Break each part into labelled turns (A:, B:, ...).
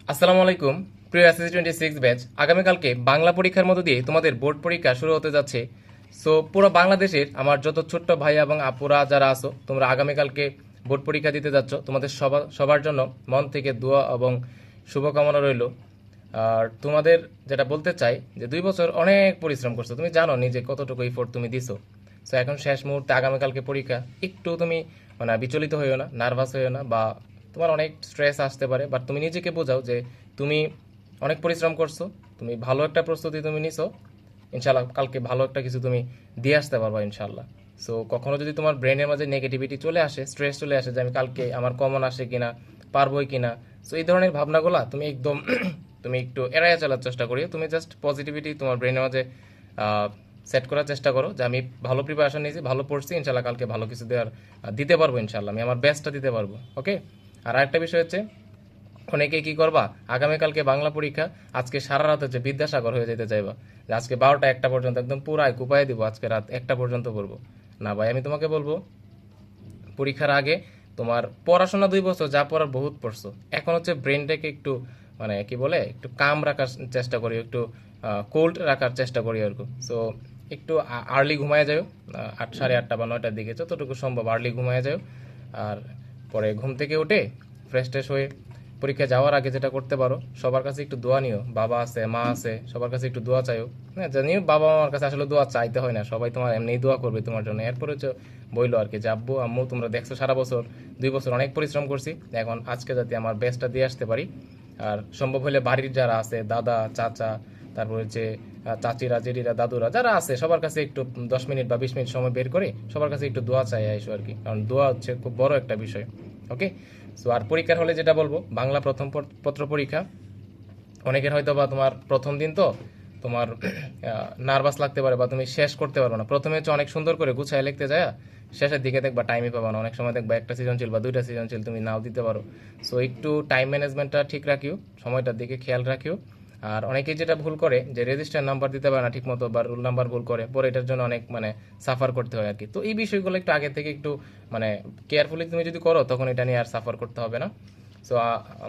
A: আসসালামু আলাইকুম প্রিয় এসএসসি 26 ব্যাচ। আগামীকালকে বাংলা পরীক্ষার মধ্য দিয়ে তোমাদের বোর্ড পরীক্ষা শুরু হতে যাচ্ছে। সো পুরো বাংলাদেশের আমার যত ছোট্ট ভাই এবং আপুরা যারা আছো, তোমরা আগামীকালকে বোর্ড পরীক্ষা দিতে যাচ্ছ, তোমাদের সবার জন্য মন থেকে দোয়া এবং শুভকামনা রইল। আর তোমাদের যেটা বলতে চাই যে 2 বছর অনেক পরিশ্রম করছো, তুমি জানো নিজে কতটুকু এফোর্ট তুমি দিছো। সো এখন শেষ মুহূর্তে আগামীকালকে পরীক্ষা, একটু তুমি মানে বিচলিত হইও না, নার্ভাস হইও না, বা তোমার অনেক স্ট্রেস আসতে পারে, বাট তুমি নিজেকে বোঝাও যে তুমি অনেক পরিশ্রম করছো, তুমি ভালো একটা প্রস্তুতি তুমি নিছো। ইনশাল্লাহ কালকে ভালো একটা কিছু তুমি দিয়ে আসতে পারবা ইনশাল্লাহ। সো কখনো যদি তোমার ব্রেনের মাঝে নেগেটিভিটি চলে আসে, স্ট্রেস চলে আসে যে আমি কালকে আমার কমন আসে কিনা, পারবোই কিনা, সো এই ধরনের ভাবনাগুলা তুমি একদম তুমি একটু এড়াইয়া চলার চেষ্টা করিও। তুমি জাস্ট পজিটিভিটি তোমার ব্রেনের মাঝে সেট করার চেষ্টা করো যে আমি ভালো প্রিপারেশন নিয়েছি, ভালো পড়ছি, ইনশাল্লাহ কালকে ভালো কিছু দিতে পারবো ইনশাল্লাহ, আমি আমার বেস্টটা দিতে পারবো। ওকে। আর আরেকটা বিষয় হচ্ছে, অনেকে কি করবা, আগামীকালকে বাংলা পরীক্ষা, আজকে সারা রাত হচ্ছে বিদ্যাসাগর হয়ে যেতে চাইবা, যে আজকে 12টা 1টা পর্যন্ত একদম পুরাই কুপায় দিব, আজকে রাত 1টা পর্যন্ত পড়বো। না ভাই, আমি তোমাকে বলবো পরীক্ষার আগে তোমার পড়াশোনা 2 বছর যা পড়ার বহুত পড়ছো, এখন হচ্ছে ব্রেনটাকে একটু মানে কি বলে একটু কাম রাখার চেষ্টা করি, একটু কোল্ড রাখার চেষ্টা করি আর কি। সো একটু আর্লি ঘুমায় যাও, 8, 8:30 বা 9টার দিকে যতটুকু সম্ভব আর্লি ঘুমায় যাও। আর পরে ঘুম থেকে উঠে ফ্রেশ ট্রেশ হয়ে পরীক্ষা যাওয়ার আগে যেটা করতে পারো, সবার কাছে একটু দোয়া নিও, বাবা আছে মা আছে সবার কাছে একটু দোয়া চাইও। হ্যাঁ, জানিও বাবা মার কাছে আসলে দোয়া চাইতে হয় না, সবাই তোমার এমনিই দোয়া করবে তোমার জন্য। এরপরে হচ্ছে বইলো আর কি যে আব্বু আম্মু তোমরা দেখছো সারা বছর 2 বছর অনেক পরিশ্রম করছি, এখন আজকে যাতে আমার বেস্টটা দিয়ে আসতে পারি। আর সম্ভব হলে বাড়ির যারা আছে দাদা চাচা, তারপর হচ্ছে চাচিরা জেঠিরা দাদুরা যারা আছে সবার কাছে একটু 10 মিনিট বা 20 মিনিট সময় বের করে সবার কাছে একটু দোয়া চাই আইসো আর কি, কারণ দোয়া হচ্ছে খুব বড় একটা বিষয়। ওকে। সো আর পরীক্ষার হলে যেটা বলবো, বাংলা প্রথম পত্র পরীক্ষা, অনেকের হয়তো বা তোমার প্রথম দিন তো তোমার নার্ভাস লাগতে পারে বা তুমি শেষ করতে পারবে না। প্রথমে হচ্ছে অনেক সুন্দর করে গুছায় লিখতে যায়, শেষের দিকে দেখবা টাইমই পাবা না, অনেক সময় দেখবা একটা সৃজনশীল বা 2টা সৃজনশীল তুমি নাও দিতে পারো। সো একটু টাইম ম্যানেজমেন্টটা ঠিক রাখিও, সময়টার দিকে খেয়াল রাখিও। আর অনেকেই যেটা ভুল করে যে রেজিস্টার নাম্বার দিতে পারে না ঠিক মতো, বা রুল নাম্বার ভুল করে, পরে এটার জন্য অনেক মানে সাফার করতে হয় আর কি। তো এই বিষয়গুলো একটু আগে থেকে একটু মানে কেয়ারফুলি তুমি যদি করো, তখন এটা নিয়ে আর সাফার করতে হবে না। So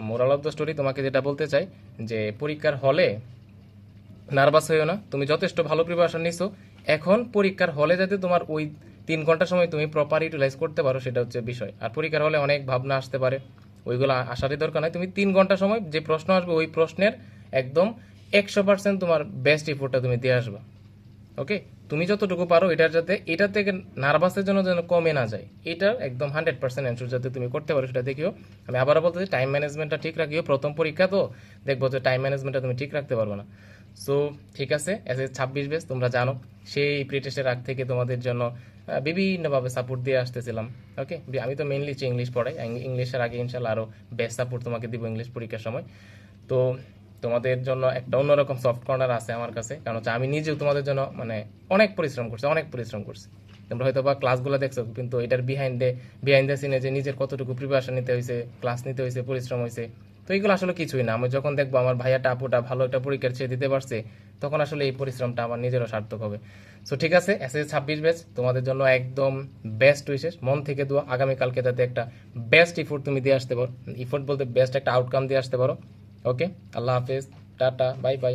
A: moral of the story তোমাকে যেটা বলতে চাই যে পরীক্ষার হলে নার্ভাস হইও না, তুমি যথেষ্ট ভালো প্রিপারেশন নিছো। এখন পরীক্ষার হলে যাতে তোমার ওই 3 ঘন্টা সময় তুমি প্রপার ইউটিলাইজ করতে পারো, সেটা হচ্ছে বিষয়। আর পরীক্ষার হলে অনেক ভাবনা আসতে পারে, ওইগুলো আসারই দরকার নাই। তুমি 3 ঘন্টা সময় যে প্রশ্ন আসবে ওই প্রশ্নের একদম 100% তোমার বেস্ট এফোর্টটা তুমি দিয়ে আসবা। ওকে। তুমি যতটুকু পারো এটার যাতে এটা থেকে নার্ভাসের জন্য যেন কমে না যায়, এটার একদম 100% অ্যান্সার যাতে তুমি করতে পারো সেটা দেখিও। আমি আবারও বলতে চাই টাইম ম্যানেজমেন্টটা ঠিক রাখিও, প্রথম পরীক্ষা তো দেখবো যে টাইম ম্যানেজমেন্টটা তুমি ঠিক রাখতে পারবে না। সো ঠিক আছে, এস এস 26 বেস তোমরা জানো সেই প্রি টেস্টের আগ থেকে তোমাদের জন্য বিভিন্নভাবে সাপোর্ট দিয়ে আসতেছিলাম। ওকে। আমি তো মেইনলি ইংলিশ পড়াই, ইংলিশের আগে ইনশাল্লাহ আরও বেস্ট সাপোর্ট তোমাকে দিব ইংলিশ পরীক্ষার সময়। তো তোমাদের জন্য একটা অন্যরকম সফট কর্নার আছে আমার কাছে, কারণ হচ্ছে আমি নিজেও তোমাদের জন্য মানে অনেক পরিশ্রম করছি, অনেক পরিশ্রম করছি। তোমরা হয়তো বা ক্লাসগুলো দেখছো, কিন্তু এটার বিহাইন্ড দ্য সিনে যে নিজের কতটুকু প্রিপারেশন নিতে হয়েছে, ক্লাস নিতে হয়েছে, পরিশ্রম হয়েছে, তো এইগুলো আসলে কিছুই না। আমি যখন দেখবো আমার ভাইয়াটা আপুটা ভালো একটা পরীক্ষার চেয়ে দিতে পারছে, তখন আসলে এই পরিশ্রমটা আমার নিজেরও সার্থক হবে। সো ঠিক আছে, এসএস 26 ব্যাচ তোমাদের জন্য একদম বেস্ট উইশেস, মন থেকে দোয়া আগামীকালকে যাতে একটা বেস্ট ইফোর্ট তুমি দিয়ে আসতে পারো, ইফোর্ট বলতে বেস্ট একটা আউটকাম দিয়ে আসতে পারো। ওকে। আল্লাহ হাফেজ, টাটা, বাই বাই।